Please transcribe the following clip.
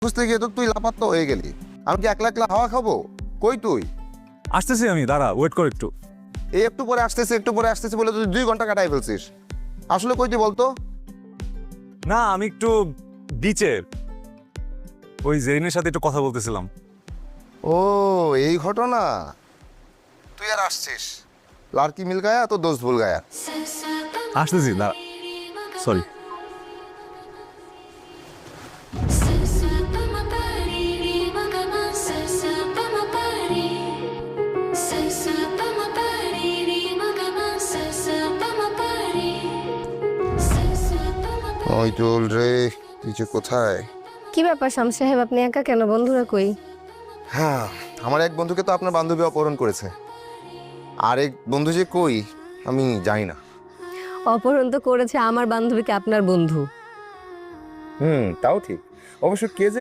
খুঁজতে গিয়ে তো তুই লাপাত্তা হয়ে গেলি। আমি কি একলা একলা হাওয়া খাবো? কই তুই? আসতেছি আমি, দাঁড়া, ওয়েট কর একটু। এই একটু পরে আসতেছে বলে তুই 2 ঘন্টা কাটাই ফেলছিস। আসলে কই তুই বলতো? না, আমি একটু বিচে ওই জেরিনের সাথে একটু কথা বলতেছিলাম। ও এই ঘটনা। তুই আর আসছিস, লাড়কি মিল গায়া তো দোস্ত ভুল গায়া। আসতেছি, দাঁড়া, সরি। ওই চল রে, তুই যে কোথায়? কি ব্যাপার শামস সাহেব, আপনি একা কেন? বন্ধুরা কই? হ্যাঁ, আমার এক বন্ধুকে তো আপনার বান্ধবী অপহরণ করেছে। আর এক বন্ধু যে কই আমি জানি না। অপহরণ তো করেছে আমার বান্ধবীকে আপনার বন্ধু। তাও ঠিক। অবশ্য কে যে